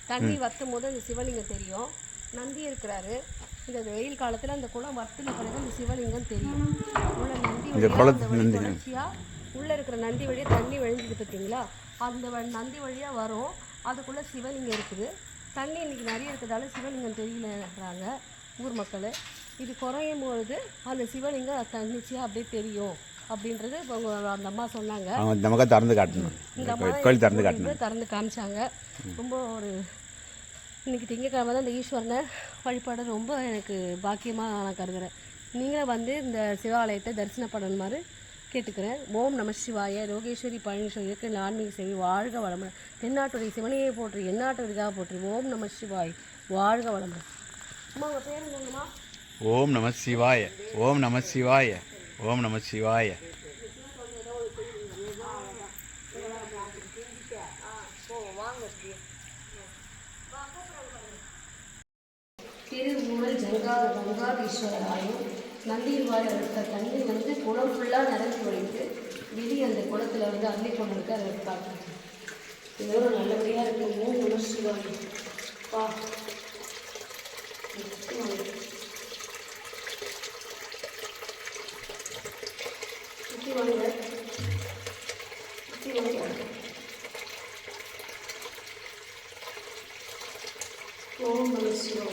தண்ணி வற்றும் போது அந்த சிவலிங்கம் தெரியும். நந்தி இருக்கிறாரு. இந்த வெயில் காலத்தில் அந்த குளம் வற்றின பிறகு அந்த சிவலிங்கம் தெரியும். உள்ள நந்தி தொடர்ச்சியாக உள்ளே இருக்கிற நந்தி வழியாக தண்ணி வழிஞ்சிட்டு பார்த்தீங்களா, அந்த நந்தி வழியாக வரும். அதுக்குள்ளே சிவலிங்கம் இருக்குது. தண்ணி இன்றைக்கி நிறைய இருக்கிறதால சிவலிங்கம் தெரியலன்றாங்க ஊர் மக்கள். இது குறையும் பொழுது அந்த சிவலிங்கம் தன்னிச்சையாக அப்படியே தெரியும் அப்படின்றது அந்த அம்மா சொன்னாங்க. நமக்கு திறந்து காட்டணும், இந்த அம்மா திறந்து காமிச்சாங்க. ரொம்ப ஒரு இன்றைக்கி திங்கக்கிழமை தான் இந்த ஈஸ்வரனை வழிபாடு ரொம்ப எனக்கு பாக்கியமாக நான் கருதுகிறேன். நீங்களும் வந்து இந்த சிவாலயத்தை தரிசனம் பண்ணணுமாறு கேட்டுக்கிறேன். ஓம் நம சிவாய. ரோகேஸ்வரி பழனிஸ்வரிக்கு ஆன்மீக சேவை வாழ்க வளமுடன். தென்னாட்டுடைய சிவனையை போற்றி எந்நாட்டுடையதாக போற்றி. ஓம் நம சிவாய். வாழ்க வளமுடன். அம்மா உங்கள் பேர் என்னங்கம்மா? ஓம் நம சிவாய. ஓம் நம சிவாய. ஓம் நம சிவாய. திருமூலல் கங்காதீஸ்வரராயும் நந்தியில் வாழ இருக்க தண்ணி வந்து குளம் ஃபுல்லாக நிரம்பி வழிந்து வெளியே அந்த குளத்தில் வந்து அள்ளி கொண்டு இருக்க அதை காட்டுறது. இதோட நல்லபடியாக இருக்கும். ஓம் நம சிவாய. பா ஓம் நம சிவாய.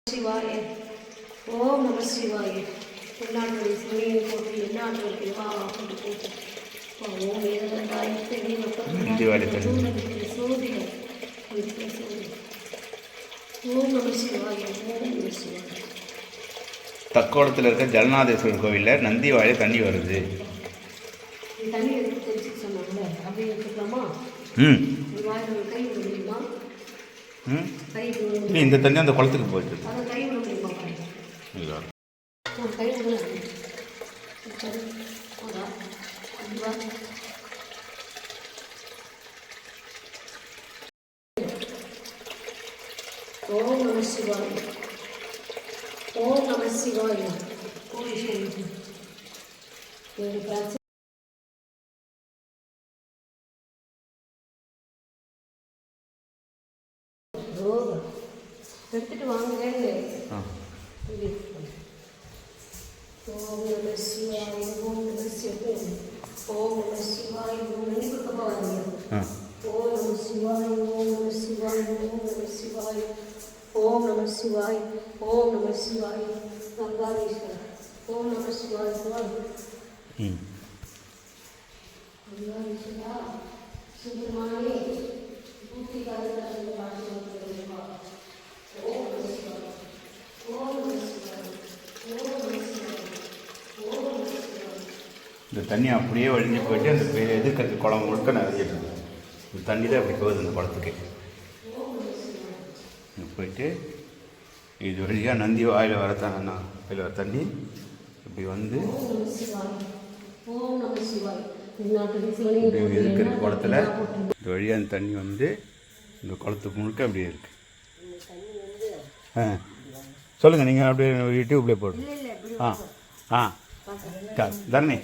சிவாய. ஓம் நம சிவாய. எந்நாட்டுடைய சிவனையை போற்றி எந்நாட்டுடைய போற்றி. ஓம் ஏதாய் சோதிகள். ஓம் நம சிவாய. ஓம் நம சிவாய. தக்கோலத்தில் இருக்க ஜலநாதேஸ்வரர் கோவிலில் நந்தி வாழை தண்ணி வருது. தண்ணி எடுத்து தெரிஞ்சு சொன்னாங்க. அப்படி எடுத்துக்கலாமா? கை விட முடியுமா? இந்த தண்ணி அந்த குளத்துக்கு போயிட்டு கை விட முடியுமா? கை விட ஓம் நம சிவாய. ஓம் நம சிவாய. எடுத்துட்டு வாங்க. ஓம் நம சிவாய. ஓம் நம சிவாய. ஓம் நம சிவாய. ஓம் நம சிவாய. ஓம் நம சிவாய. ஓம் நம சிவாய. ஓம் நம சிவாய. ஓம் நம சிவாய. கங்காதீஸ்வர. ஓம் நம சிவாய. கங்காதீஸ்வரா சுப்பிரமணியே பூர்த்தி காலத்தில் பாட்டு. ஓம் நம சிவாய. ஓம் நம சிவாய. ஓம் நம சிவாய. ஓம் நம சிவாய. இந்த தண்ணி அப்படியே வழிஞ்சு போயிட்டு அந்த எதிர்க்கிறது குளம் முழுக்க நிறைஞ்சிட்டு இருக்கு. இந்த தண்ணி தான் அப்படி போகுது அந்த குளத்துக்கு போயிட்டு. இது வழியாக நந்தி வாயில் வர வாயில் வர தண்ணி இப்படி வந்து இருக்கிற குளத்தில் இது வழியாக அந்த தண்ணி வந்து இந்த குளத்துக்கு முழுக்க அப்படியே இருக்கு. சொல்லுங்கள், நீங்கள் அப்படியே யூடியூப்லேயே போடுங்க. தரணி.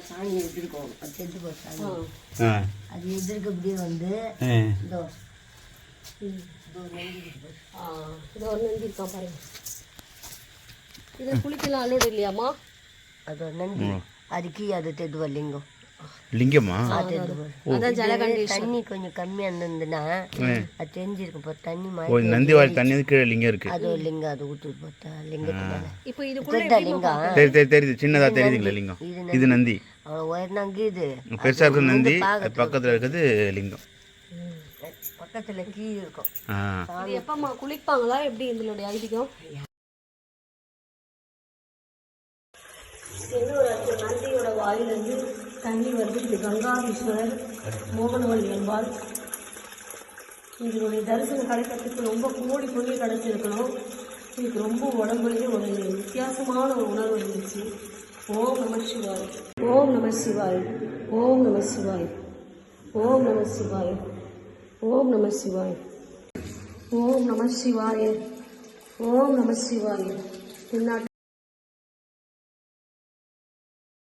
சாணி எடுத்துருக்கோம். அது எதிர்க்கு அப்படியே வந்து குளிக்கலாம் அலோடு இல்லையாம்மா? அது நந்தி அதுக்கு அது தெதுவா லிங்கம். லிங்கமா? தண்ணி கொஞ்சம் கம்மியா இருந்ததுன்னா அது தெரிஞ்சிருக்கு. தண்ணி நந்தி வாழை தண்ணி கீழே லிங்கம் இருக்கு. அது ஒரு லிங்கம். அது ஊத்து பார்த்தா லிங்கத்துக்கு இப்போ இதுக்குள்ள லிங்கம் தெரியுது. சின்னதா தெரியுதுங்களா லிங்கம்? இது நந்தி. அவ்வளோ உயர்ந்தாங்க. இது பெருசா இருக்கிற நந்தி, பக்கத்துல இருக்கிறது லிங்கம். பக்கத்துல கீ இருக்கும். எப்பமா குளிப்பாங்களா? எப்படி இதனுடைய ஐதீகம்? நந்தியோட வாயிலிருந்து தண்ணி வருது. இது கங்காதீஸ்வரர் மோகனவள்ளி அம்பாள். இதனுடைய தரிசனம் கிடைக்கிறதுக்கு ரொம்ப கோடி புண்ணியம் கிடைச்சிருக்கணும். இதுக்கு ரொம்ப உடம்புலேயே ஒரு வித்தியாசமான ஒரு உணர்வு இருந்துச்சு. ஓம் நம சிவாய். ஓம் நம சிவாய். ஓம் நம சிவாய். ஓம் நம சிவாய். ஓம் நம சிவாய். ஓம் நம சிவாய. ஓம் நம சிவாய. தென்னாட்டு